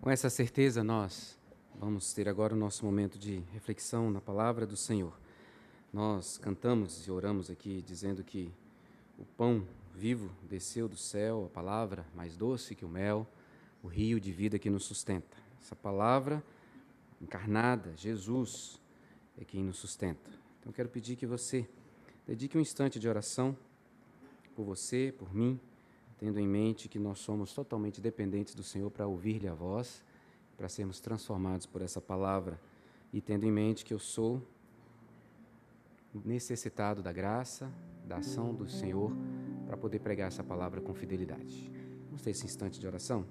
Com essa certeza, nós vamos ter agora o nosso momento de reflexão na palavra do Senhor. Nós cantamos e oramos aqui dizendo que o pão vivo desceu do céu, a palavra mais doce que o mel, o rio de vida que nos sustenta. Essa palavra encarnada, Jesus, é quem nos sustenta. Então, eu quero pedir que você dedique um instante de oração por você, por mim, tendo em mente que nós somos totalmente dependentes do Senhor para ouvir-lhe a voz, para sermos transformados por essa palavra, e tendo em mente que eu sou necessitado da graça, da ação do Senhor, para poder pregar essa palavra com fidelidade. Vamos ter esse instante de oração?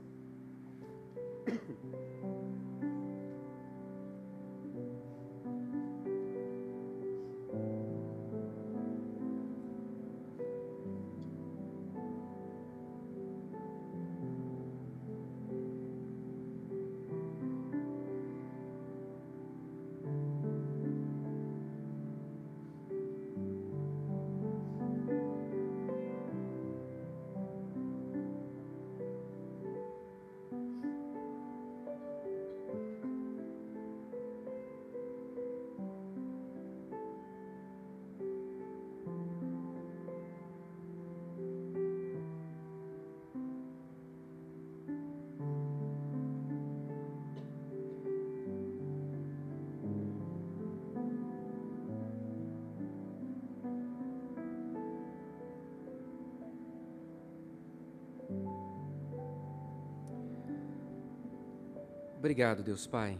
Obrigado, Deus Pai,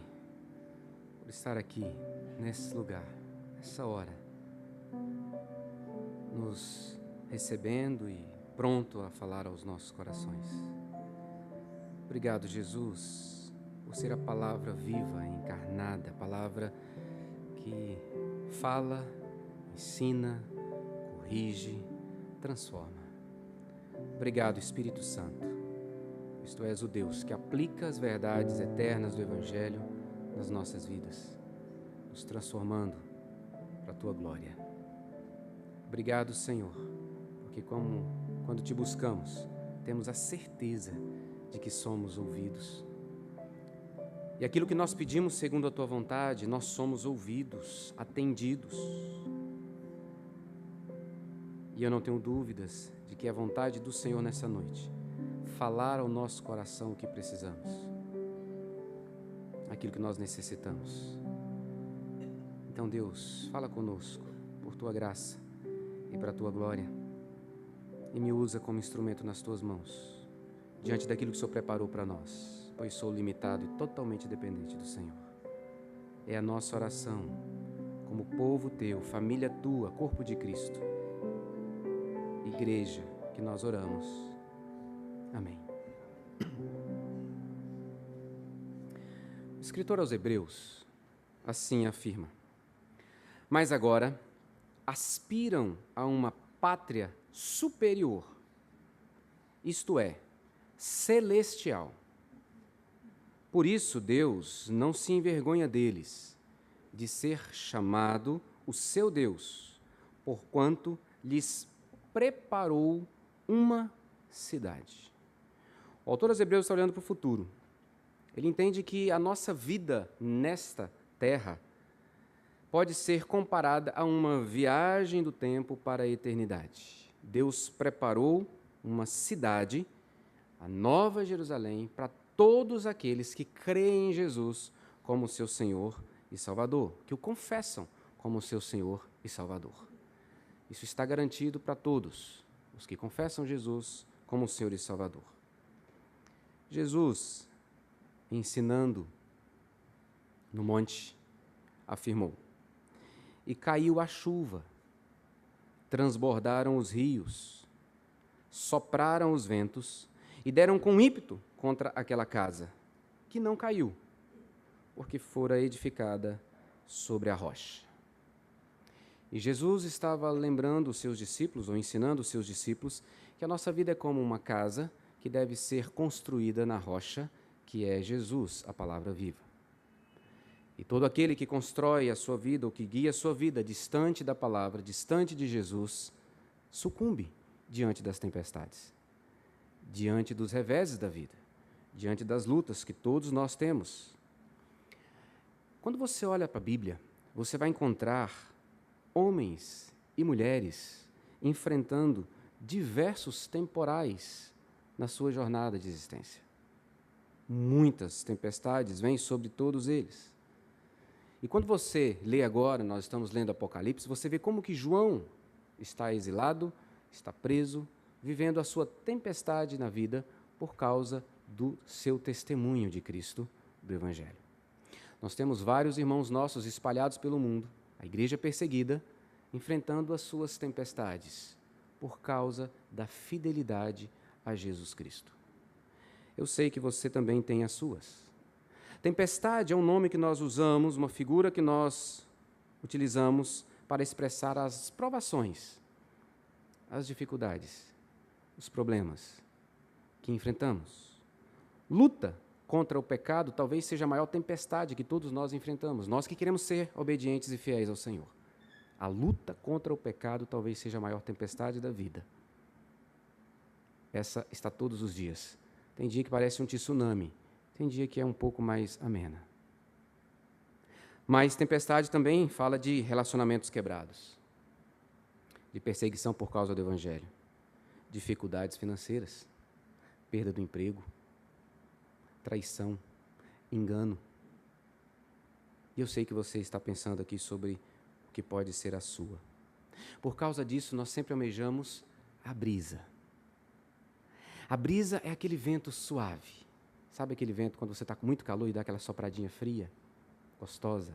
por estar aqui, nesse lugar, nessa hora, nos recebendo e pronto a falar aos nossos corações. Obrigado, Jesus, por ser a palavra viva, encarnada, a palavra que fala, ensina, corrige, transforma. Obrigado, Espírito Santo. Tu és o Deus que aplica as verdades eternas do Evangelho nas nossas vidas, nos transformando para a Tua glória. Obrigado, Senhor, porque quando Te buscamos, temos a certeza de que somos ouvidos. E aquilo que nós pedimos segundo a Tua vontade, nós somos ouvidos, atendidos. E eu não tenho dúvidas de que é a vontade do Senhor nessa noite falar ao nosso coração o que precisamos, aquilo que nós necessitamos. Então, Deus, fala conosco por Tua graça e para a Tua glória, e me usa como instrumento nas Tuas mãos, diante daquilo que o Senhor preparou para nós, pois sou limitado e totalmente dependente do Senhor. É a nossa oração, como povo Teu, família Tua, corpo de Cristo, igreja, que nós oramos. Amém. O escritor aos Hebreus assim afirma: mas agora aspiram a uma pátria superior, isto é, celestial. Por isso Deus não se envergonha deles, de ser chamado o seu Deus, porquanto lhes preparou uma cidade. O autor aos Hebreus está olhando para o futuro. Ele entende que a nossa vida nesta terra pode ser comparada a uma viagem do tempo para a eternidade. Deus preparou uma cidade, a Nova Jerusalém, para todos aqueles que creem em Jesus como seu Senhor e Salvador, que o confessam como seu Senhor e Salvador. Isso está garantido para todos os que confessam Jesus como Senhor e Salvador. Jesus, ensinando no monte, afirmou: e caiu a chuva, transbordaram os rios, sopraram os ventos e deram com ímpeto contra aquela casa, que não caiu, porque fora edificada sobre a rocha. E Jesus estava lembrando os seus discípulos, ou ensinando os seus discípulos, que a nossa vida é como uma casa que deve ser construída na rocha, que é Jesus, a palavra viva. E todo aquele que constrói a sua vida, ou que guia a sua vida distante da palavra, distante de Jesus, sucumbe diante das tempestades, diante dos reveses da vida, diante das lutas que todos nós temos. Quando você olha para a Bíblia, você vai encontrar homens e mulheres enfrentando diversos temporais na sua jornada de existência. Muitas tempestades vêm sobre todos eles. E quando você lê agora, nós estamos lendo Apocalipse, você vê como que João está exilado, está preso, vivendo a sua tempestade na vida por causa do seu testemunho de Cristo, do Evangelho. Nós temos vários irmãos nossos espalhados pelo mundo, a igreja perseguida, enfrentando as suas tempestades por causa da fidelidade a Jesus Cristo. Eu sei que você também tem as suas. Tempestade é um nome que nós usamos, uma figura que nós utilizamos para expressar as provações, as dificuldades, os problemas que enfrentamos. Luta contra o pecado talvez seja a maior tempestade que todos nós enfrentamos, nós que queremos ser obedientes e fiéis ao Senhor. A luta contra o pecado talvez seja a maior tempestade da vida. Essa está todos os dias. Tem dia que parece um tsunami, tem dia que é um pouco mais amena. Mas tempestade também fala de relacionamentos quebrados, de perseguição por causa do Evangelho, dificuldades financeiras, perda do emprego, traição, engano. E eu sei que você está pensando aqui sobre o que pode ser a sua. Por causa disso, nós sempre almejamos a brisa. A brisa é aquele vento suave. Sabe aquele vento quando você está com muito calor e dá aquela sopradinha fria, gostosa?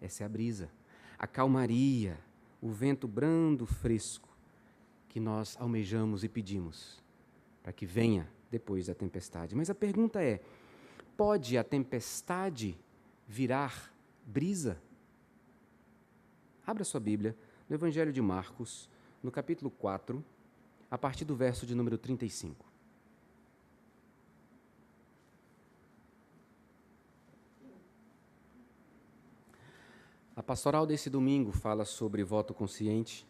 Essa é a brisa. A calmaria, o vento brando, fresco, que nós almejamos e pedimos para que venha depois da tempestade. Mas a pergunta é, pode a tempestade virar brisa? Abra sua Bíblia no Evangelho de Marcos, no capítulo 4, a partir do verso de número 35. A pastoral desse domingo fala sobre voto consciente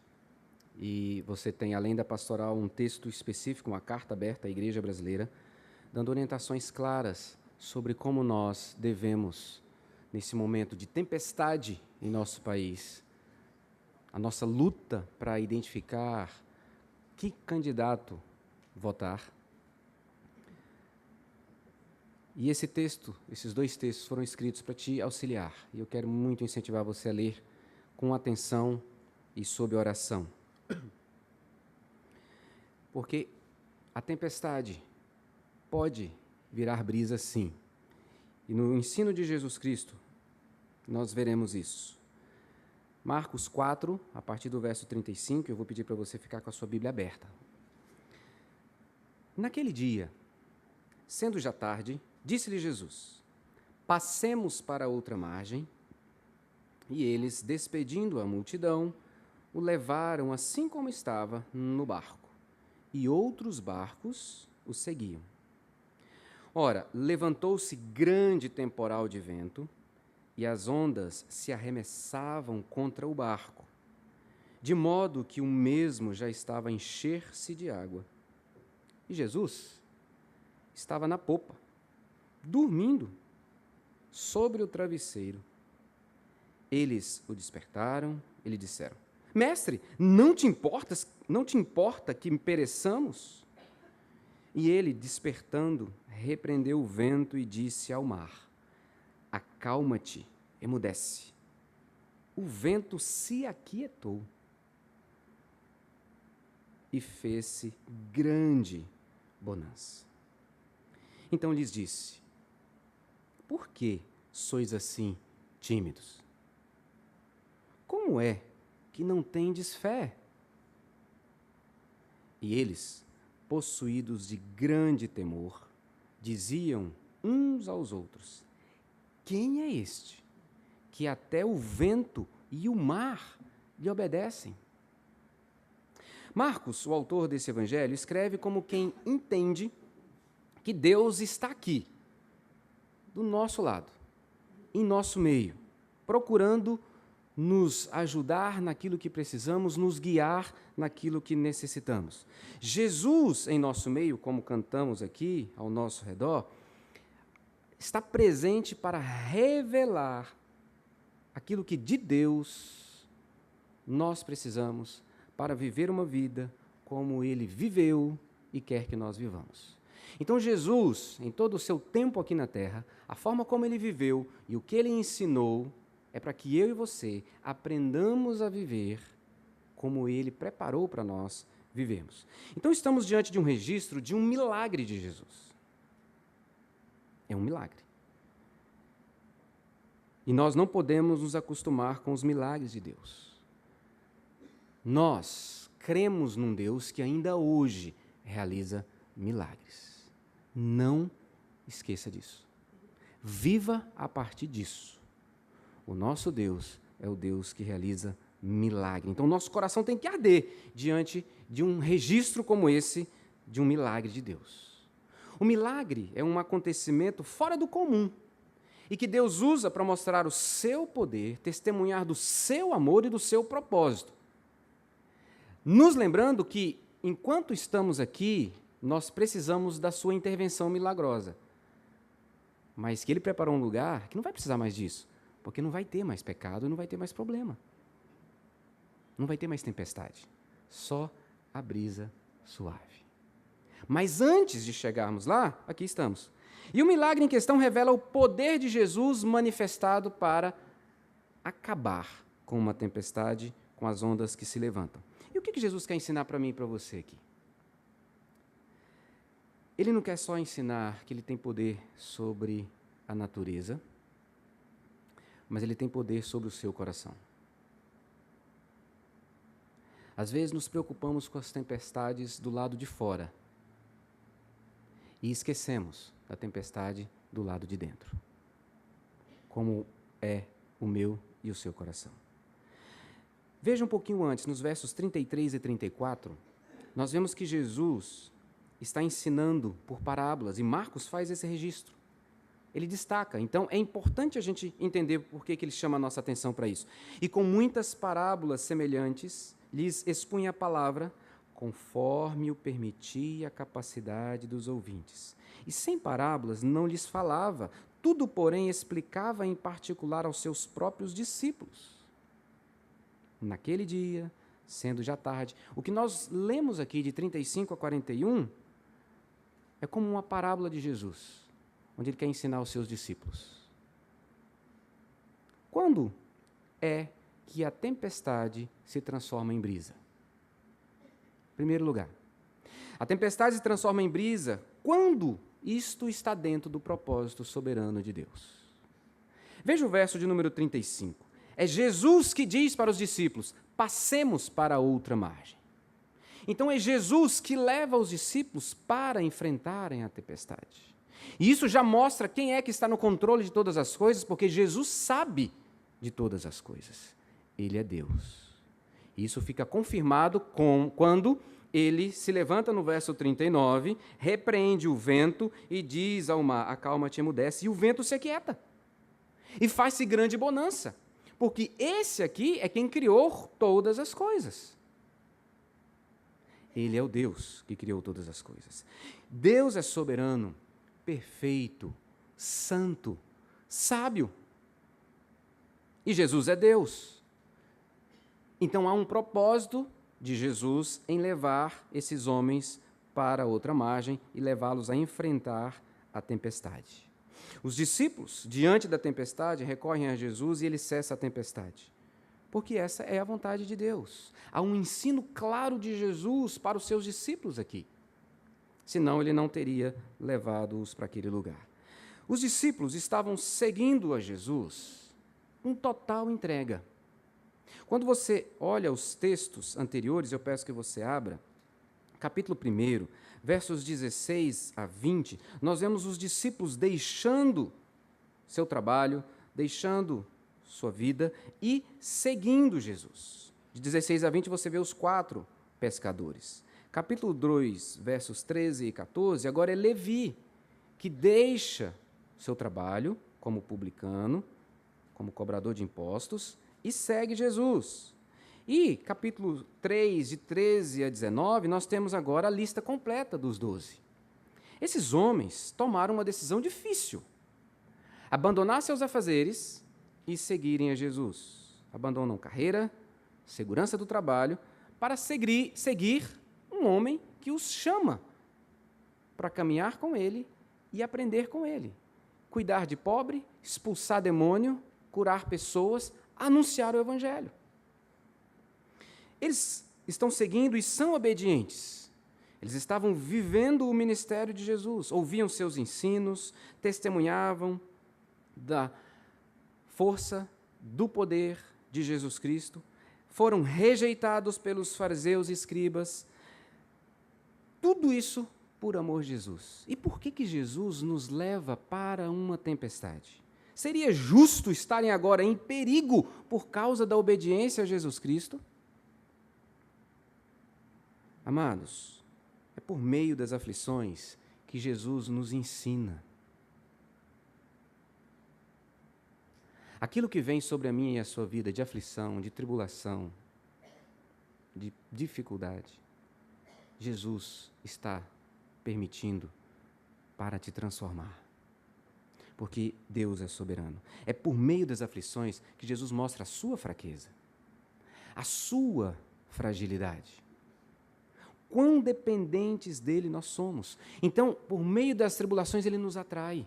e você tem, além da pastoral, um texto específico, uma carta aberta à Igreja Brasileira, dando orientações claras sobre como nós devemos, nesse momento de tempestade em nosso país, a nossa luta para identificar que candidato votar. E esse texto, esses dois textos foram escritos para te auxiliar. E eu quero muito incentivar você a ler com atenção e sob oração. Porque a tempestade pode virar brisa, sim. E no ensino de Jesus Cristo, nós veremos isso. Marcos 4, a partir do verso 35, eu vou pedir para você ficar com a sua Bíblia aberta. Naquele dia, sendo já tarde, disse-lhe Jesus, passemos para outra margem, e eles, despedindo a multidão, o levaram assim como estava no barco, e outros barcos o seguiam. Ora, levantou-se grande temporal de vento, e as ondas se arremessavam contra o barco, de modo que o mesmo já estava a encher-se de água. E Jesus estava na popa, dormindo sobre o travesseiro. Eles o despertaram e lhe disseram, Mestre, não te importa que pereçamos? E ele, despertando, repreendeu o vento e disse ao mar, acalma-te, emudece. O vento se aquietou e fez-se grande bonança. Então lhes disse, por que sois assim tímidos? Como é que não tendes fé? E eles, possuídos de grande temor, diziam uns aos outros, quem é este, que até o vento e o mar lhe obedecem? Marcos, o autor desse evangelho, escreve como quem entende que Deus está aqui, do nosso lado, em nosso meio, procurando nos ajudar naquilo que precisamos, nos guiar naquilo que necessitamos. Jesus em nosso meio, como cantamos aqui ao nosso redor, está presente para revelar aquilo que de Deus nós precisamos para viver uma vida como Ele viveu e quer que nós vivamos. Então Jesus, em todo o seu tempo aqui na terra, a forma como Ele viveu e o que Ele ensinou é para que eu e você aprendamos a viver como Ele preparou para nós vivermos. Então estamos diante de um registro de um milagre de Jesus. É um milagre. E nós não podemos nos acostumar com os milagres de Deus. Nós cremos num Deus que ainda hoje realiza milagres. Não esqueça disso. Viva a partir disso. O nosso Deus é o Deus que realiza milagre. Então, nosso coração tem que arder diante de um registro como esse, de um milagre de Deus. O milagre é um acontecimento fora do comum e que Deus usa para mostrar o seu poder, testemunhar do seu amor e do seu propósito. Nos lembrando que, enquanto estamos aqui, nós precisamos da sua intervenção milagrosa. Mas que Ele preparou um lugar que não vai precisar mais disso, porque não vai ter mais pecado e não vai ter mais problema. Não vai ter mais tempestade, só a brisa suave. Mas antes de chegarmos lá, aqui estamos. E o milagre em questão revela o poder de Jesus manifestado para acabar com uma tempestade, com as ondas que se levantam. E o que Jesus quer ensinar para mim e para você aqui? Ele não quer só ensinar que Ele tem poder sobre a natureza, mas Ele tem poder sobre o seu coração. Às vezes nos preocupamos com as tempestades do lado de fora e esquecemos da tempestade do lado de dentro, como é o meu e o seu coração. Veja um pouquinho antes, nos versos 33 e 34, nós vemos que Jesus está ensinando por parábolas, e Marcos faz esse registro. Ele destaca. Então, é importante a gente entender por que ele chama a nossa atenção para isso. E com muitas parábolas semelhantes, lhes expunha a palavra, conforme o permitia a capacidade dos ouvintes. E sem parábolas não lhes falava, tudo, porém, explicava em particular aos seus próprios discípulos. Naquele dia, sendo já tarde, o que nós lemos aqui de 35 a 41 é como uma parábola de Jesus, onde Ele quer ensinar aos seus discípulos. Quando é que a tempestade se transforma em brisa? Em primeiro lugar, a tempestade se transforma em brisa quando isto está dentro do propósito soberano de Deus. Veja o verso de número 35. É Jesus que diz para os discípulos, passemos para a outra margem. Então é Jesus que leva os discípulos para enfrentarem a tempestade. E isso já mostra quem é que está no controle de todas as coisas, porque Jesus sabe de todas as coisas. Ele é Deus. Isso fica confirmado quando Ele se levanta no verso 39, repreende o vento e diz ao mar, acalma-te, emudece, e o vento se aquieta. E faz-se grande bonança, porque esse aqui é quem criou todas as coisas. Ele é o Deus que criou todas as coisas. Deus é soberano, perfeito, santo, sábio. E Jesus é Deus. Então há um propósito de Jesus em levar esses homens para outra margem e levá-los a enfrentar a tempestade. Os discípulos, diante da tempestade, recorrem a Jesus e Ele cessa a tempestade. Porque essa é a vontade de Deus. Há um ensino claro de Jesus para os seus discípulos aqui. Senão Ele não teria levado-os para aquele lugar. Os discípulos estavam seguindo a Jesus com total entrega. Quando você olha os textos anteriores, eu peço que você abra, capítulo 1, versos 16 a 20, nós vemos os discípulos deixando seu trabalho, deixando sua vida e seguindo Jesus. De 16 a 20 você vê os 4 pescadores. Capítulo 2, versos 13 e 14, agora é Levi, que deixa seu trabalho como publicano, como cobrador de impostos, e segue Jesus. E capítulo 3, de 13 a 19, nós temos agora a lista completa dos 12. Esses homens tomaram uma decisão difícil. abandonar seus afazeres e seguirem a Jesus. Abandonam carreira, segurança do trabalho, para seguir um homem que os chama para caminhar com ele e aprender com ele. Cuidar de pobre, expulsar demônio, curar pessoas, anunciar o Evangelho. Eles estão seguindo e são obedientes. Eles estavam vivendo o ministério de Jesus, ouviam seus ensinos, testemunhavam da força, do poder de Jesus Cristo, foram rejeitados pelos fariseus e escribas. Tudo isso por amor de Jesus. E por que Jesus nos leva para uma tempestade? Seria justo estarem agora em perigo por causa da obediência a Jesus Cristo? Amados, é por meio das aflições que Jesus nos ensina. Aquilo que vem sobre a minha e a sua vida de aflição, de tribulação, de dificuldade, Jesus está permitindo para te transformar. Porque Deus é soberano. É por meio das aflições que Jesus mostra a sua fraqueza, a sua fragilidade. Quão dependentes dele nós somos. Então, por meio das tribulações, ele nos atrai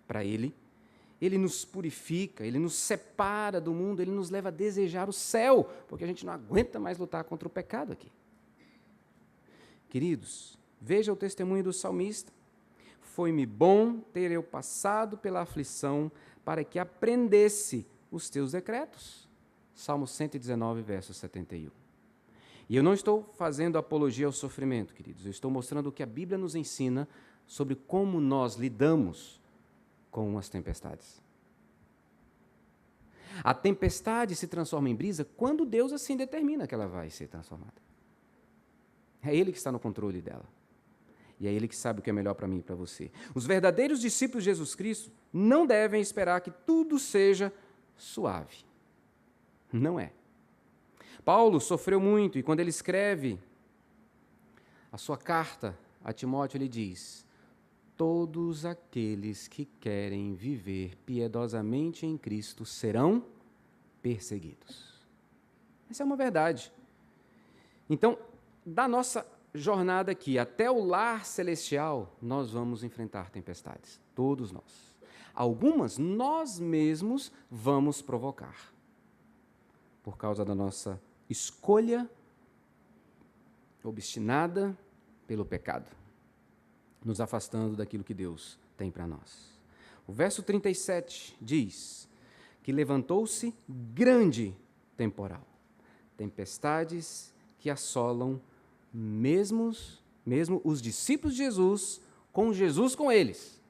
para ele. Ele nos purifica, ele nos separa do mundo, ele nos leva a desejar o céu, porque a gente não aguenta mais lutar contra o pecado aqui. Queridos, veja o testemunho do salmista. Foi-me bom ter eu passado pela aflição para que aprendesse os teus decretos. Salmo 119, verso 71. E eu não estou fazendo apologia ao sofrimento, queridos. Eu estou mostrando o que a Bíblia nos ensina sobre como nós lidamos com as tempestades. A tempestade se transforma em brisa quando Deus assim determina que ela vai ser transformada. É Ele que está no controle dela. E é Ele que sabe o que é melhor para mim e para você. Os verdadeiros discípulos de Jesus Cristo não devem esperar que tudo seja suave. Não é. Paulo sofreu muito e quando ele escreve a sua carta a Timóteo, ele diz: todos aqueles que querem viver piedosamente em Cristo serão perseguidos. Essa é uma verdade. Então, da nossa jornada aqui até o lar celestial, nós vamos enfrentar tempestades, todos nós. Algumas nós mesmos vamos provocar, por causa da nossa escolha obstinada pelo pecado, nos afastando daquilo que Deus tem para nós. O verso 37 diz que levantou-se grande temporal, tempestades que assolam mesmo os discípulos de Jesus com eles.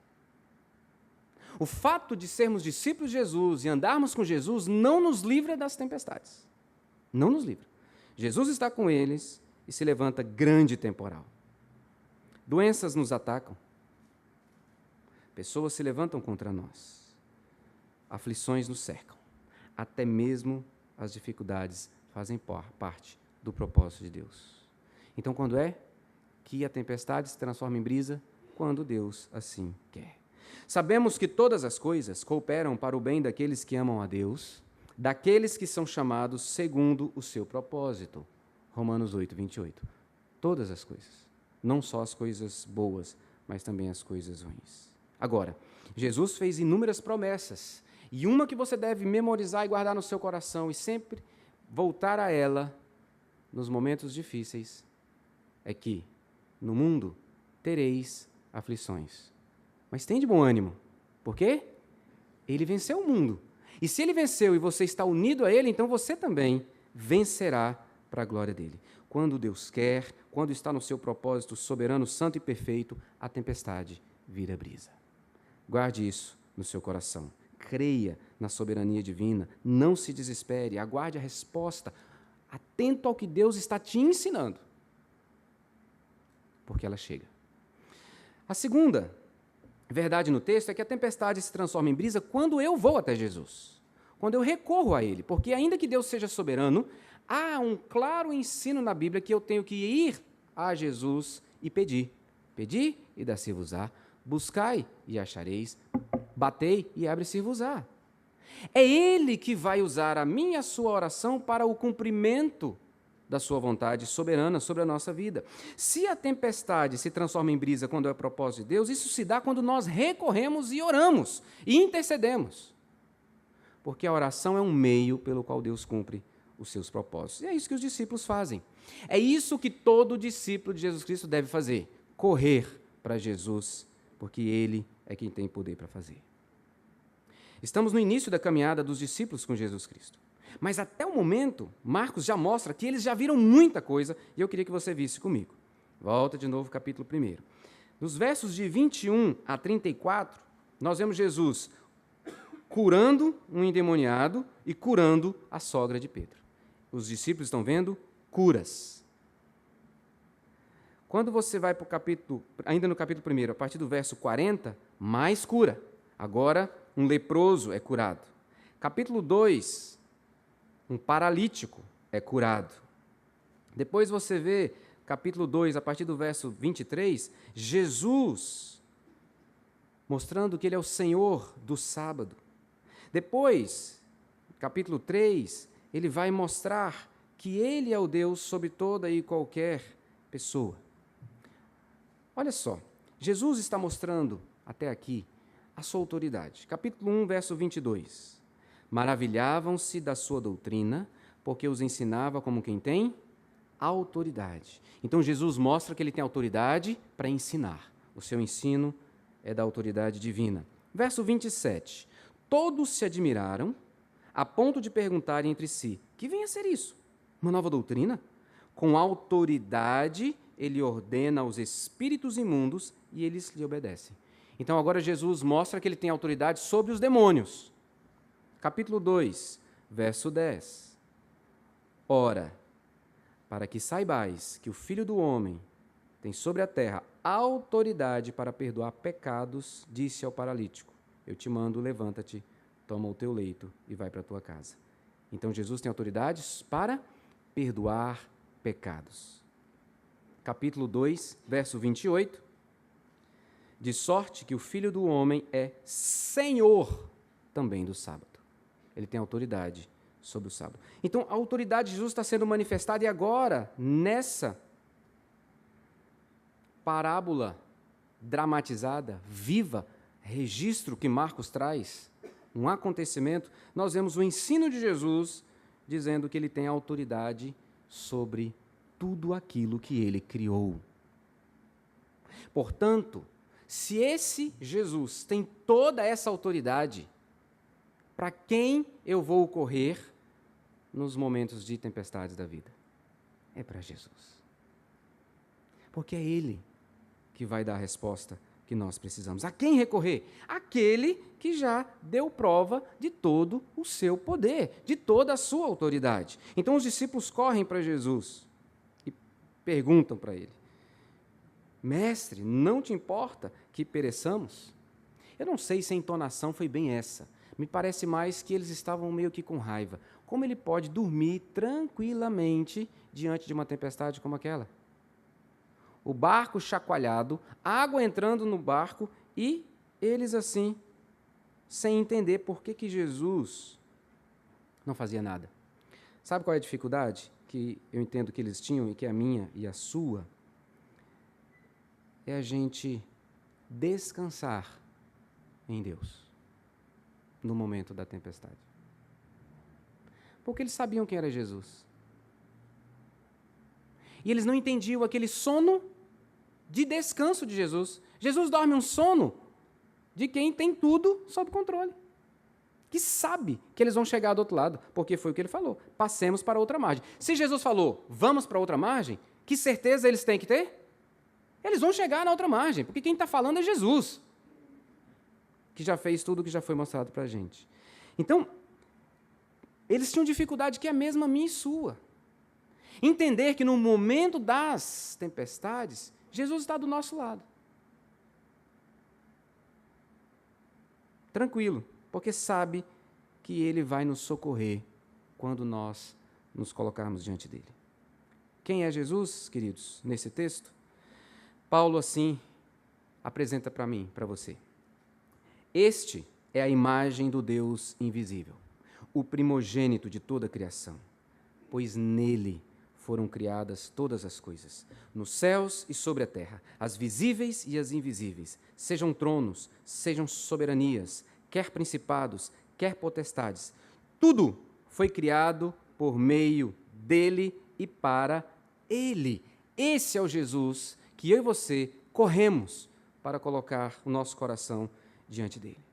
O fato de sermos discípulos de Jesus e andarmos com Jesus não nos livra das tempestades. Não nos livra. Jesus está com eles e se levanta grande temporal. Doenças nos atacam. Pessoas se levantam contra nós. Aflições nos cercam. Até mesmo as dificuldades fazem parte do propósito de Deus. Então, quando é que a tempestade se transforma em brisa? Quando Deus assim quer. Sabemos que todas as coisas cooperam para o bem daqueles que amam a Deus, daqueles que são chamados segundo o seu propósito. Romanos 8, 28. Todas as coisas. Não só as coisas boas, mas também as coisas ruins. Agora, Jesus fez inúmeras promessas, e uma que você deve memorizar e guardar no seu coração e sempre voltar a ela nos momentos difíceis, é que no mundo tereis aflições. Mas tem de bom ânimo. Por quê? Ele venceu o mundo. E se ele venceu e você está unido a ele, então você também vencerá para a glória dele. Quando Deus quer, quando está no seu propósito soberano, santo e perfeito, a tempestade vira brisa. Guarde isso no seu coração. Creia na soberania divina, não se desespere, aguarde a resposta, atento ao que Deus está te ensinando, porque ela chega. A segunda verdade no texto é que a tempestade se transforma em brisa quando eu vou até Jesus, quando eu recorro a Ele, porque ainda que Deus seja soberano, há um claro ensino na Bíblia que eu tenho que ir a Jesus e pedir. Pedi e dar-se-vos-á, buscai e achareis, batei e abre-se-vos-á. É Ele que vai usar a minha e a sua oração para o cumprimento da sua vontade soberana sobre a nossa vida. Se a tempestade se transforma em brisa quando é o propósito de Deus, isso se dá quando nós recorremos e oramos e intercedemos. Porque a oração é um meio pelo qual Deus cumpre os seus propósitos. E é isso que os discípulos fazem. É isso que todo discípulo de Jesus Cristo deve fazer: correr para Jesus, porque Ele é quem tem poder para fazer. Estamos no início da caminhada dos discípulos com Jesus Cristo. Mas até o momento, Marcos já mostra que eles já viram muita coisa, e eu queria que você visse comigo. Volta de novo, capítulo 1. Nos versos de 21 a 34, nós vemos Jesus curando um endemoniado e curando a sogra de Pedro. Os discípulos estão vendo curas. Quando você vai para o capítulo, ainda no capítulo 1, a partir do verso 40, mais cura. Agora, um leproso é curado. Capítulo 2, um paralítico é curado. Depois você vê, capítulo 2, a partir do verso 23, Jesus mostrando que Ele é o Senhor do sábado. Depois, capítulo 3, ele vai mostrar que Ele é o Deus sobre toda e qualquer pessoa. Olha só, Jesus está mostrando até aqui a sua autoridade. Capítulo 1, verso 22. Maravilhavam-se da sua doutrina, porque os ensinava como quem tem autoridade. Então Jesus mostra que Ele tem autoridade para ensinar. O seu ensino é da autoridade divina. Verso 27. Todos se admiraram, a ponto de perguntarem entre si: que vem a ser isso? Uma nova doutrina? Com autoridade Ele ordena aos espíritos imundos e eles lhe obedecem. Então agora Jesus mostra que Ele tem autoridade sobre os demônios. Capítulo 2, verso 10. Ora, para que saibais que o Filho do Homem tem sobre a terra autoridade para perdoar pecados, disse ao paralítico: eu te mando, levanta-te, toma o teu leito e vai para a tua casa. Então Jesus tem autoridade para perdoar pecados. Capítulo 2, verso 28. De sorte que o Filho do Homem é Senhor também do sábado. Ele tem autoridade sobre o sábado. Então, a autoridade de Jesus está sendo manifestada, e agora, nessa parábola dramatizada, viva, registro que Marcos traz, um acontecimento, nós vemos o ensino de Jesus dizendo que Ele tem autoridade sobre tudo aquilo que Ele criou. Portanto, se esse Jesus tem toda essa autoridade, para quem eu vou correr nos momentos de tempestades da vida? É para Jesus. Porque é Ele que vai dar a resposta que nós precisamos. A quem recorrer? Aquele que já deu prova de todo o seu poder, de toda a sua autoridade. Então os discípulos correm para Jesus e perguntam para Ele: Mestre, não te importa que pereçamos? Eu não sei se a entonação foi bem essa. Me parece mais que eles estavam meio que com raiva. Como ele pode dormir tranquilamente diante de uma tempestade como aquela? O barco chacoalhado, água entrando no barco e eles assim, sem entender por que Jesus não fazia nada. Sabe qual é a dificuldade que eu entendo que eles tinham e que é a minha e a sua? É a gente descansar em Deus no momento da tempestade. Porque eles sabiam quem era Jesus. E eles não entendiam aquele sono de descanso de Jesus. Jesus dorme um sono de quem tem tudo sob controle, que sabe que eles vão chegar do outro lado, porque foi o que ele falou: passemos para outra margem. Se Jesus falou, vamos para outra margem, que certeza eles têm que ter? Eles vão chegar na outra margem, porque quem está falando é Jesus, que já fez tudo o que já foi mostrado para a gente. Então, eles tinham dificuldade que é a mesma minha e sua. Entender que no momento das tempestades, Jesus está do nosso lado. Tranquilo, porque sabe que Ele vai nos socorrer quando nós nos colocarmos diante dEle. Quem é Jesus, queridos, nesse texto? Paulo assim apresenta para mim, para você. Este é a imagem do Deus invisível, o primogênito de toda a criação, pois nele foram criadas todas as coisas, nos céus e sobre a terra, as visíveis e as invisíveis, sejam tronos, sejam soberanias, quer principados, quer potestades. Tudo foi criado por meio dele e para ele. Esse é o Jesus que eu e você corremos para colocar o nosso coração diante dele.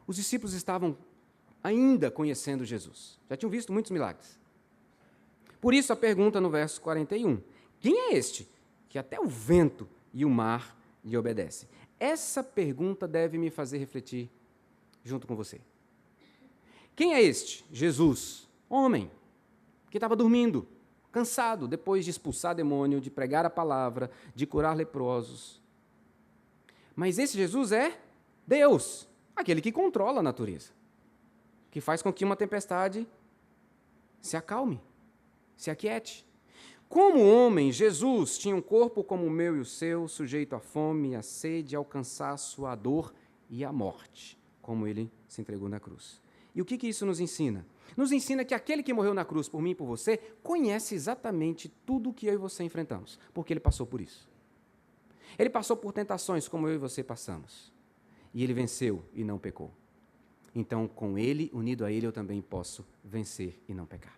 Os discípulos estavam ainda conhecendo Jesus, já tinham visto muitos milagres. Por isso a pergunta no verso 41, quem é este que até o vento e o mar lhe obedecem? Essa pergunta deve me fazer refletir junto com você. Quem é este? Jesus, homem, que estava dormindo, cansado, depois de expulsar demônio, de pregar a palavra, de curar leprosos. Mas esse Jesus é Deus, aquele que controla a natureza, que faz com que uma tempestade se acalme, se aquiete. Como homem, Jesus tinha um corpo como o meu e o seu, sujeito à fome, à sede, ao cansaço, à dor e à morte, como ele se entregou na cruz. E o que isso nos ensina? Nos ensina que aquele que morreu na cruz por mim e por você conhece exatamente tudo o que eu e você enfrentamos, porque ele passou por isso. Ele passou por tentações como eu e você passamos. E ele venceu e não pecou. Então, com ele, unido a ele, eu também posso vencer e não pecar.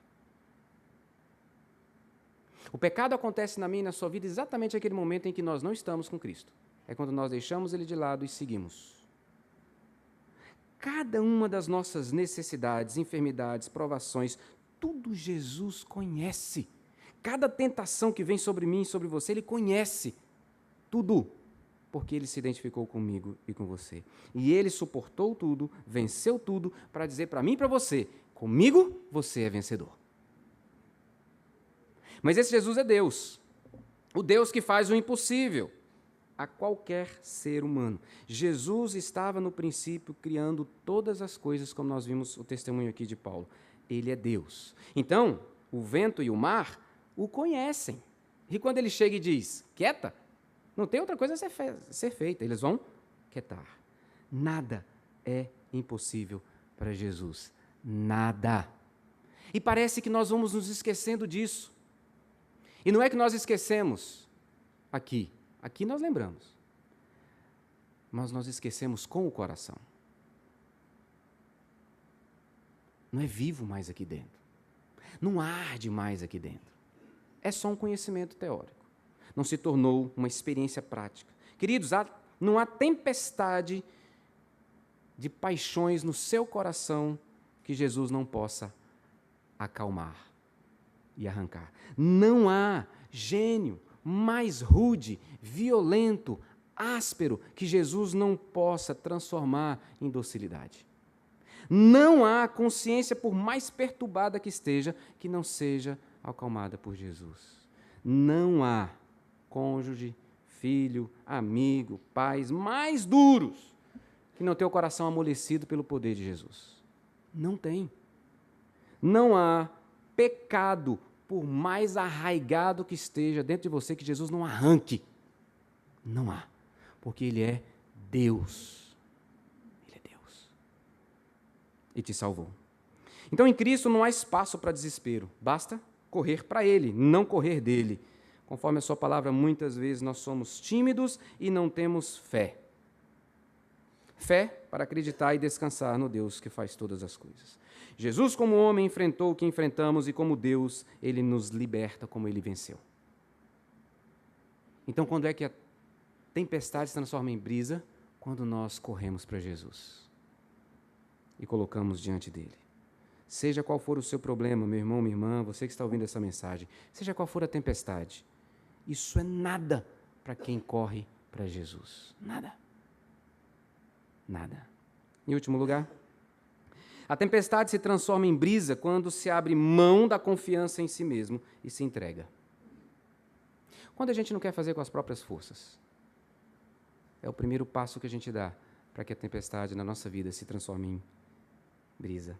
O pecado acontece na minha e na sua vida exatamente naquele momento em que nós não estamos com Cristo. É quando nós deixamos ele de lado e seguimos. Cada uma das nossas necessidades, enfermidades, provações, tudo Jesus conhece. Cada tentação que vem sobre mim e sobre você, ele conhece. Tudo. Porque ele se identificou comigo e com você. E ele suportou tudo, venceu tudo, para dizer para mim e para você, comigo você é vencedor. Mas esse Jesus é Deus. O Deus que faz o impossível a qualquer ser humano. Jesus estava no princípio criando todas as coisas, como nós vimos o testemunho aqui de Paulo. Ele é Deus. Então, o vento e o mar o conhecem. E quando ele chega e diz, quieta, não tem outra coisa a ser feita. Eles vão quietar. Nada é impossível para Jesus. Nada. E parece que nós vamos nos esquecendo disso. E não é que nós esquecemos aqui. Aqui nós lembramos. Mas nós esquecemos com o coração. Não é vivo mais aqui dentro. Não arde mais aqui dentro. É só um conhecimento teórico. Não se tornou uma experiência prática. Queridos, não há tempestade de paixões no seu coração que Jesus não possa acalmar e arrancar. Não há gênio mais rude, violento, áspero, que Jesus não possa transformar em docilidade. Não há consciência, por mais perturbada que esteja, que não seja acalmada por Jesus. Não há cônjuge, filho, amigo, pais mais duros que não tenham o coração amolecido pelo poder de Jesus. Não tem. Não há pecado, por mais arraigado que esteja dentro de você, que Jesus não arranque. Não há. Porque Ele é Deus. Ele é Deus. E te salvou. Então, em Cristo não há espaço para desespero. Basta correr para Ele, não correr dele. Conforme a sua palavra, muitas vezes nós somos tímidos e não temos fé. Fé para acreditar e descansar no Deus que faz todas as coisas. Jesus, como homem, enfrentou o que enfrentamos e, como Deus, Ele nos liberta como Ele venceu. Então, quando é que a tempestade se transforma em brisa? Quando nós corremos para Jesus e colocamos diante dEle. Seja qual for o seu problema, meu irmão, minha irmã, você que está ouvindo essa mensagem, seja qual for a tempestade, isso é nada para quem corre para Jesus. Nada. Nada. Em último lugar, a tempestade se transforma em brisa quando se abre mão da confiança em si mesmo e se entrega. Quando a gente não quer fazer com as próprias forças, é o primeiro passo que a gente dá para que a tempestade na nossa vida se transforme em brisa.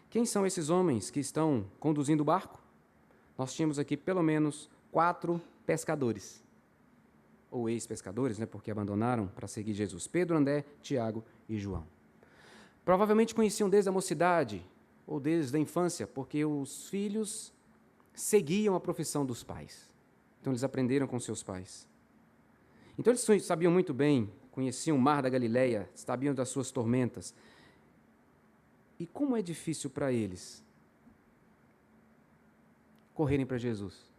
Quem são esses homens que estão conduzindo o barco? Nós tínhamos aqui pelo menos 4 pescadores. ou ex-pescadores, né, porque abandonaram para seguir Jesus. Pedro, André, Tiago e João. Provavelmente conheciam desde a mocidade ou desde a infância, porque os filhos seguiam a profissão dos pais. Então, eles aprenderam com seus pais. Então, eles sabiam muito bem, conheciam o mar da Galileia, sabiam das suas tormentas. E como é difícil para eles correrem para Jesus.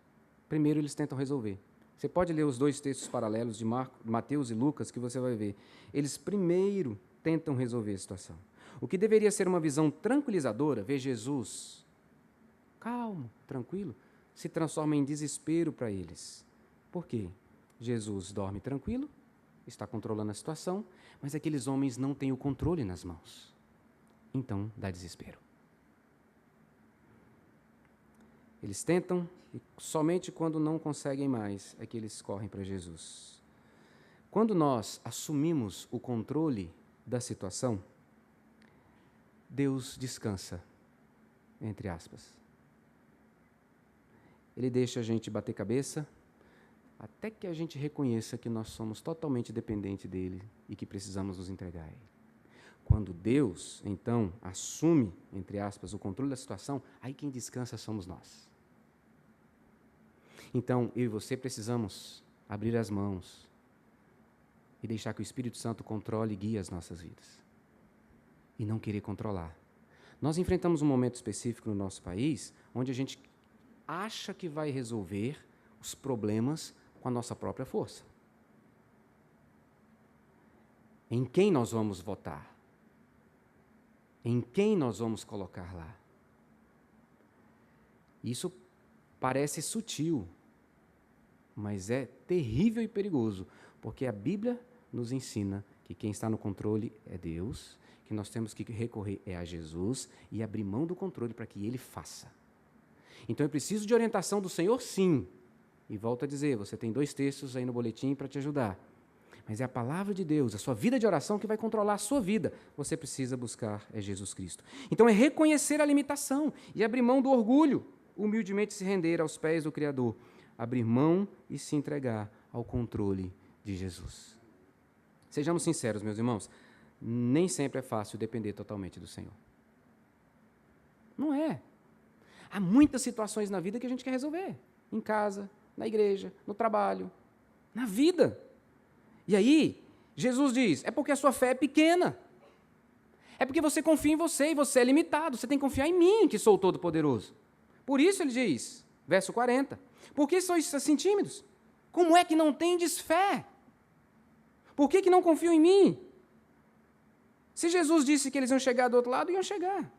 Primeiro, eles tentam resolver. Você pode ler os dois textos paralelos de Mateus e Lucas, que você vai ver. Eles primeiro tentam resolver a situação. O que deveria ser uma visão tranquilizadora, ver Jesus calmo, tranquilo, se transforma em desespero para eles. Por quê? Jesus dorme tranquilo, está controlando a situação, mas aqueles homens não têm o controle nas mãos. Então, dá desespero. Eles tentam, e somente quando não conseguem mais é que eles correm para Jesus. Quando nós assumimos o controle da situação, Deus descansa, entre aspas. Ele deixa a gente bater cabeça, até que a gente reconheça que nós somos totalmente dependentes dele e que precisamos nos entregar a ele. Quando Deus, então, assume, entre aspas, o controle da situação, aí quem descansa somos nós. Então, eu e você precisamos abrir as mãos e deixar que o Espírito Santo controle e guie as nossas vidas. E não querer controlar. Nós enfrentamos um momento específico no nosso país, onde a gente acha que vai resolver os problemas com a nossa própria força. Em quem nós vamos votar? Em quem nós vamos colocar lá? Isso parece sutil, mas é terrível e perigoso, porque a Bíblia nos ensina que quem está no controle é Deus, que nós temos que recorrer a Jesus e abrir mão do controle para que Ele faça. Então, eu preciso de orientação do Senhor, sim. E volto a dizer, você tem 2 textos aí no boletim para te ajudar. Mas é a palavra de Deus, a sua vida de oração que vai controlar a sua vida. Você precisa buscar Jesus Cristo. Então, é reconhecer a limitação e abrir mão do orgulho, humildemente se render aos pés do Criador. Abrir mão e se entregar ao controle de Jesus. Sejamos sinceros, meus irmãos, nem sempre é fácil depender totalmente do Senhor. Não é. Há muitas situações na vida que a gente quer resolver. Em casa, na igreja, no trabalho, na vida. E aí, Jesus diz, é porque a sua fé é pequena. É porque você confia em você e você é limitado. Você tem que confiar em mim, que sou o Todo-Poderoso. Por isso ele diz, verso 40, por que sois assim tímidos? Como é que não tendes fé? Por que não confiam em mim? Se Jesus disse que eles iam chegar do outro lado, iam chegar.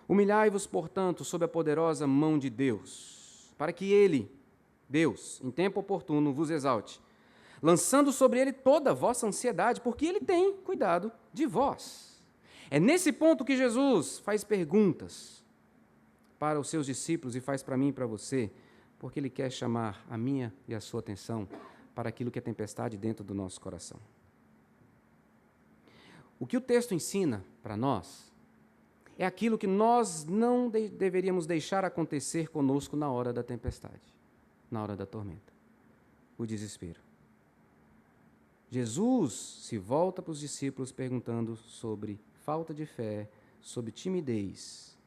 Humilhai-vos, portanto, sob a poderosa mão de Deus, para que Ele, Deus, em tempo oportuno, vos exalte, lançando sobre Ele toda a vossa ansiedade, porque Ele tem cuidado de vós. É nesse ponto que Jesus faz perguntas para os seus discípulos e faz para mim e para você, porque Ele quer chamar a minha e a sua atenção para aquilo que é tempestade dentro do nosso coração. O que o texto ensina para nós é aquilo que nós não deveríamos deixar acontecer conosco na hora da tempestade, na hora da tormenta, o desespero. Jesus se volta para os discípulos perguntando sobre falta de fé, sobre timidez.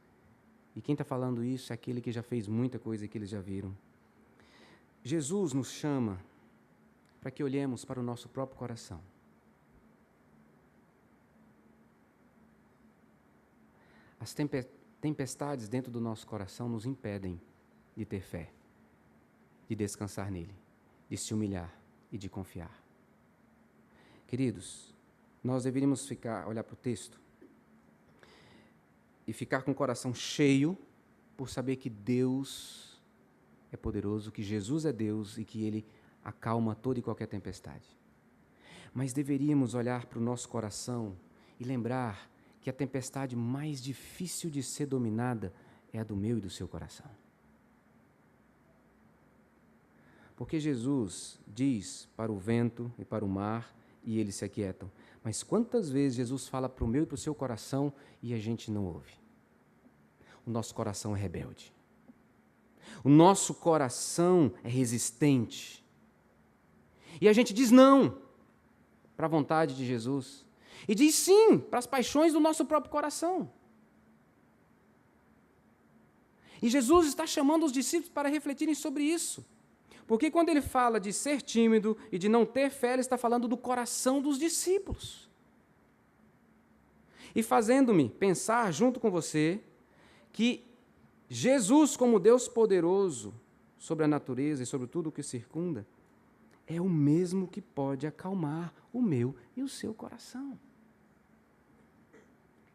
E quem está falando isso é aquele que já fez muita coisa que eles já viram. Jesus nos chama para que olhemos para o nosso próprio coração. As tempestades dentro do nosso coração nos impedem de ter fé, de descansar nele, de se humilhar e de confiar. Queridos, nós deveríamos olhar para o texto e ficar com o coração cheio por saber que Deus é poderoso, que Jesus é Deus e que Ele acalma toda e qualquer tempestade. Mas deveríamos olhar para o nosso coração e lembrar que a tempestade mais difícil de ser dominada é a do meu e do seu coração. Porque Jesus diz para o vento e para o mar e eles se aquietam. Mas quantas vezes Jesus fala para o meu e para o seu coração e a gente não ouve? O nosso coração é rebelde. O nosso coração é resistente. E a gente diz não para a vontade de Jesus. E diz sim para as paixões do nosso próprio coração. E Jesus está chamando os discípulos para refletirem sobre isso. Porque quando ele fala de ser tímido e de não ter fé, ele está falando do coração dos discípulos. E fazendo-me pensar junto com você que Jesus, como Deus poderoso sobre a natureza e sobre tudo o que circunda, é o mesmo que pode acalmar o meu e o seu coração.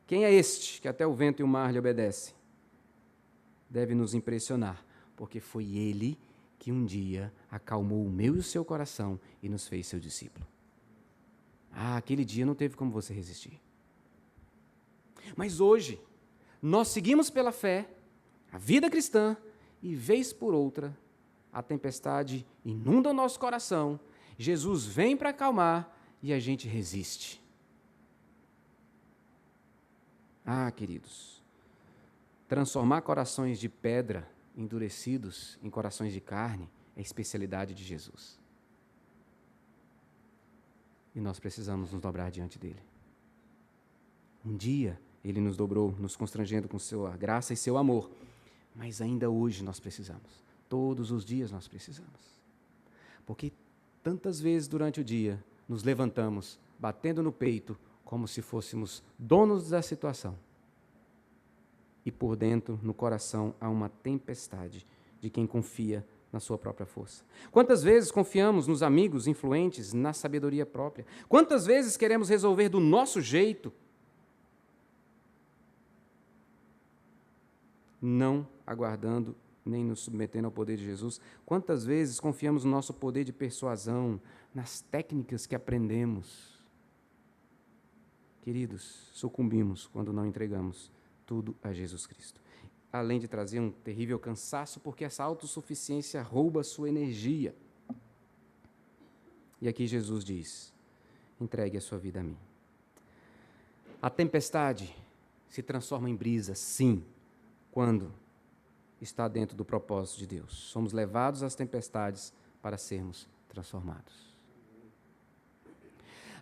Quem é este que até o vento e o mar lhe obedecem? Deve nos impressionar, porque foi ele que um dia acalmou o meu e o seu coração e nos fez seu discípulo. Aquele dia não teve como você resistir. Mas hoje, nós seguimos pela fé a vida cristã e, vez por outra, a tempestade inunda o nosso coração, Jesus vem para acalmar e a gente resiste. Queridos, transformar corações de pedra endurecidos em corações de carne é a especialidade de Jesus. E nós precisamos nos dobrar diante dele. Um dia ele nos dobrou, nos constrangendo com sua graça e seu amor, mas ainda hoje nós precisamos. Todos os dias nós precisamos. Porque tantas vezes durante o dia nos levantamos batendo no peito como se fôssemos donos da situação. E por dentro, no coração, há uma tempestade de quem confia na sua própria força. Quantas vezes confiamos nos amigos influentes, na sabedoria própria? Quantas vezes queremos resolver do nosso jeito, não aguardando nem nos submetendo ao poder de Jesus? Quantas vezes confiamos no nosso poder de persuasão, nas técnicas que aprendemos? Queridos, sucumbimos quando não entregamos tudo a Jesus Cristo. Além de trazer um terrível cansaço, porque essa autossuficiência rouba sua energia. E aqui Jesus diz: entregue a sua vida a mim. A tempestade se transforma em brisa, sim, quando está dentro do propósito de Deus. Somos levados às tempestades para sermos transformados.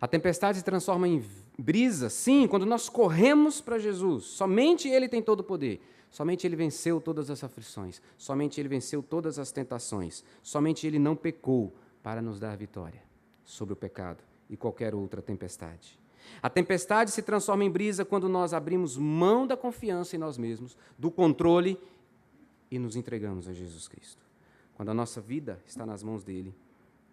A tempestade se transforma em brisa, sim, quando nós corremos para Jesus. Somente Ele tem todo o poder. Somente Ele venceu todas as aflições. Somente Ele venceu todas as tentações. Somente Ele não pecou para nos dar vitória sobre o pecado e qualquer outra tempestade. A tempestade se transforma em brisa quando nós abrimos mão da confiança em nós mesmos, do controle e nos entregamos a Jesus Cristo. Quando a nossa vida está nas mãos dEle,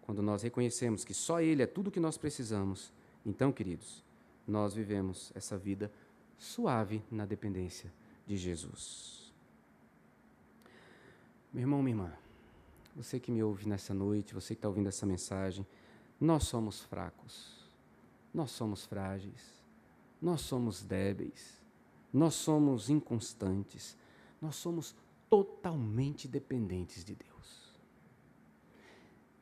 quando nós reconhecemos que só Ele é tudo o que nós precisamos, então, queridos, nós vivemos essa vida suave na dependência de Jesus. Meu irmão, minha irmã, você que me ouve nessa noite, você que está ouvindo essa mensagem, nós somos fracos, nós somos frágeis, nós somos débeis, nós somos inconstantes, nós somos totalmente dependentes de Deus.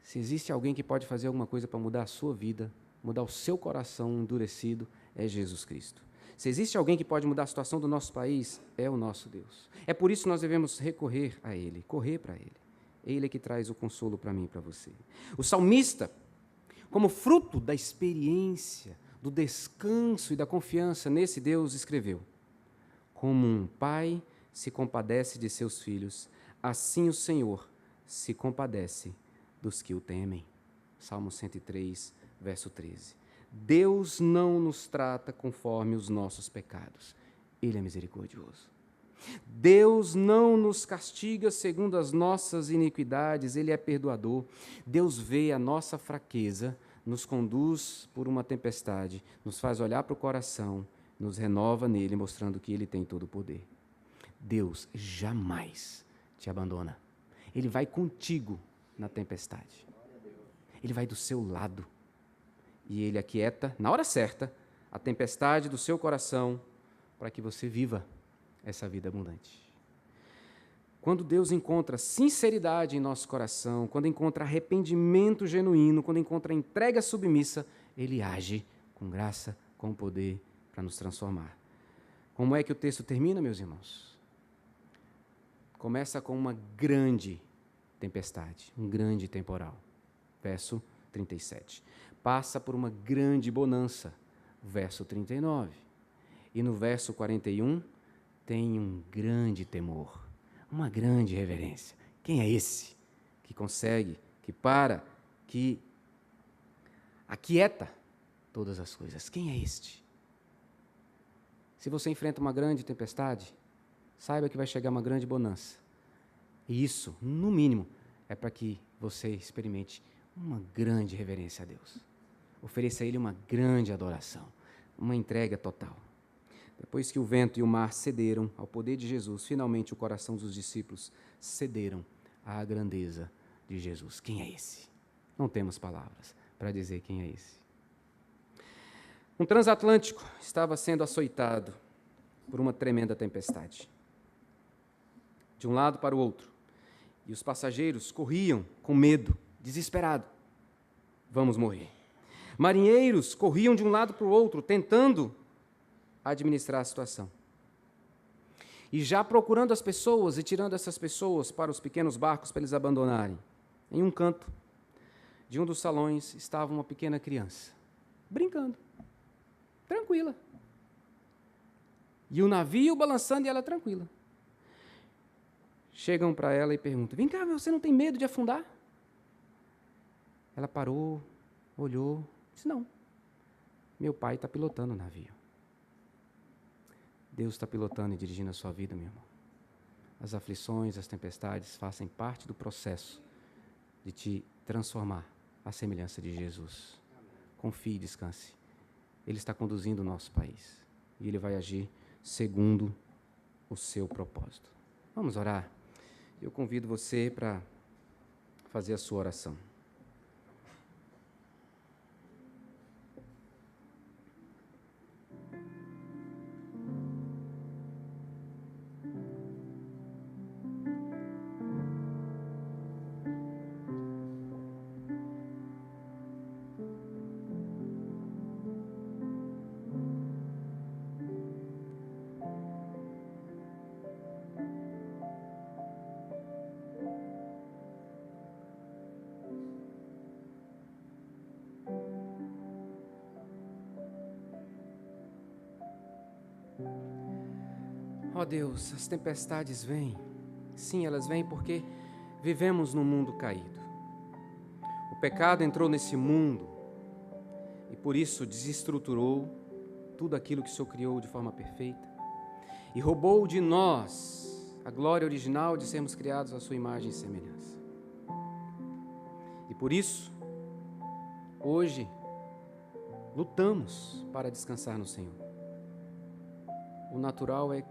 Se existe alguém que pode fazer alguma coisa para mudar a sua vida, mudar o seu coração endurecido, é Jesus Cristo. Se existe alguém que pode mudar a situação do nosso país, é o nosso Deus. É por isso que nós devemos recorrer a Ele, correr para Ele. Ele é que traz o consolo para mim e para você. O salmista, como fruto da experiência, do descanso e da confiança nesse Deus, escreveu: como um pai se compadece de seus filhos, assim o Senhor se compadece dos que o temem. Salmo 103, verso 13. Deus não nos trata conforme os nossos pecados. Ele é misericordioso. Deus não nos castiga segundo as nossas iniquidades, Ele é perdoador. Deus vê a nossa fraqueza, nos conduz por uma tempestade, nos faz olhar para o coração, nos renova nele, mostrando que Ele tem todo o poder. Deus jamais te abandona. Ele vai contigo na tempestade. Ele vai do seu lado. E Ele aquieta, na hora certa, a tempestade do seu coração, para que você viva essa vida abundante. Quando Deus encontra sinceridade em nosso coração, quando encontra arrependimento genuíno, quando encontra entrega submissa, Ele age com graça, com poder, para nos transformar. Como é que o texto termina, meus irmãos? Começa com uma grande tempestade, um grande temporal. Verso 37. Passa por uma grande bonança, verso 39. E no verso 41, tem um grande temor, uma grande reverência. Quem é esse que consegue, que para, que aquieta todas as coisas? Quem é este? Se você enfrenta uma grande tempestade, saiba que vai chegar uma grande bonança. E isso, no mínimo, é para que você experimente uma grande reverência a Deus. Ofereça a Ele uma grande adoração, uma entrega total. Depois que o vento e o mar cederam ao poder de Jesus, finalmente o coração dos discípulos cederam à grandeza de Jesus. Quem é esse? Não temos palavras para dizer quem é esse. Um transatlântico estava sendo açoitado por uma tremenda tempestade. De um lado para o outro. E os passageiros corriam com medo, desesperados. Vamos morrer. Marinheiros corriam de um lado para o outro, tentando administrar a situação. E já procurando as pessoas e tirando essas pessoas para os pequenos barcos para eles abandonarem. Em um canto de um dos salões estava uma pequena criança, brincando, tranquila. E o navio balançando e ela tranquila. Chegam para ela e perguntam: vem cá, você não tem medo de afundar? Ela parou, olhou, disse: não, meu pai está pilotando o navio. Deus está pilotando e dirigindo a sua vida, meu irmão. As aflições, as tempestades fazem parte do processo de te transformar à semelhança de Jesus. Confie e descanse. Ele está conduzindo o nosso país e Ele vai agir segundo o seu propósito. Vamos orar? Eu convido você para fazer a sua oração. Ó Deus, as tempestades vêm. Sim, elas vêm porque vivemos num mundo caído. O pecado entrou nesse mundo e por isso desestruturou tudo aquilo que o Senhor criou de forma perfeita e roubou de nós a glória original de sermos criados à sua imagem e semelhança. E por isso, hoje, lutamos para descansar no Senhor. O natural é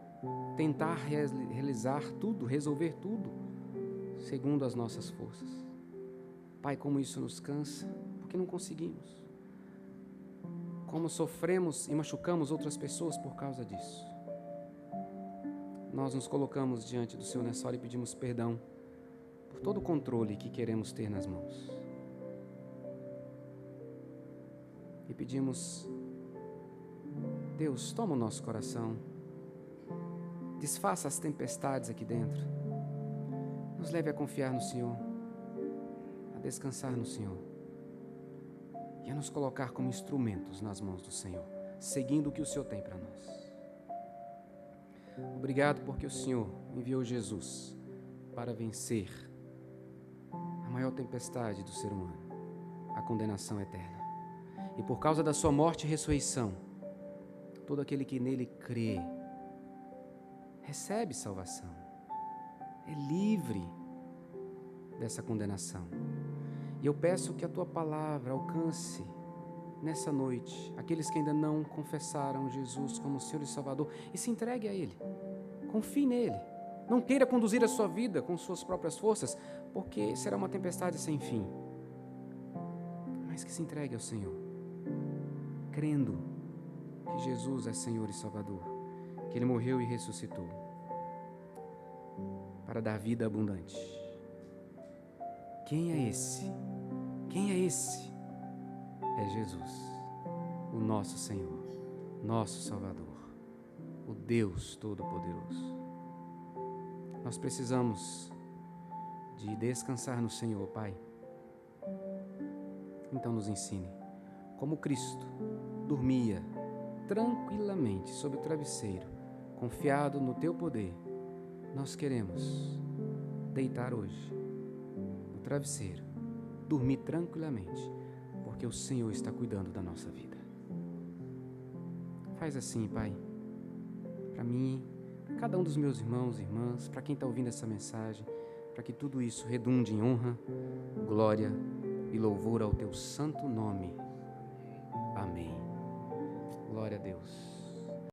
tentar realizar tudo, resolver tudo, segundo as nossas forças. Pai, como isso nos cansa, porque não conseguimos. Como sofremos e machucamos outras pessoas por causa disso. Nós nos colocamos diante do Senhor nessa hora e pedimos perdão por todo o controle que queremos ter nas mãos. E pedimos: Deus, toma o nosso coração, desfaça as tempestades aqui dentro, nos leve a confiar no Senhor, a descansar no Senhor e a nos colocar como instrumentos nas mãos do Senhor, seguindo o que o Senhor tem para nós. Obrigado porque o Senhor enviou Jesus para vencer a maior tempestade do ser humano, a condenação eterna. E por causa da sua morte e ressurreição, todo aquele que nele crê recebe salvação, é livre dessa condenação. E eu peço que a tua palavra alcance nessa noite aqueles que ainda não confessaram Jesus como Senhor e Salvador e se entregue a Ele, confie nele, não queira conduzir a sua vida com suas próprias forças, porque será uma tempestade sem fim, mas que se entregue ao Senhor, crendo que Jesus é Senhor e Salvador, que Ele morreu e ressuscitou para dar vida abundante. Quem é esse? Quem é esse? É Jesus, o nosso Senhor, nosso Salvador, o Deus Todo-Poderoso. Nós precisamos de descansar no Senhor, Pai. Então nos ensine, como Cristo dormia tranquilamente sob o travesseiro, confiado no teu poder. Nós queremos deitar hoje no travesseiro, dormir tranquilamente, porque o Senhor está cuidando da nossa vida. Faz assim, Pai, para mim, para cada um dos meus irmãos e irmãs, para quem está ouvindo essa mensagem, para que tudo isso redunde em honra, glória e louvor ao teu santo nome. Amém. Glória a Deus.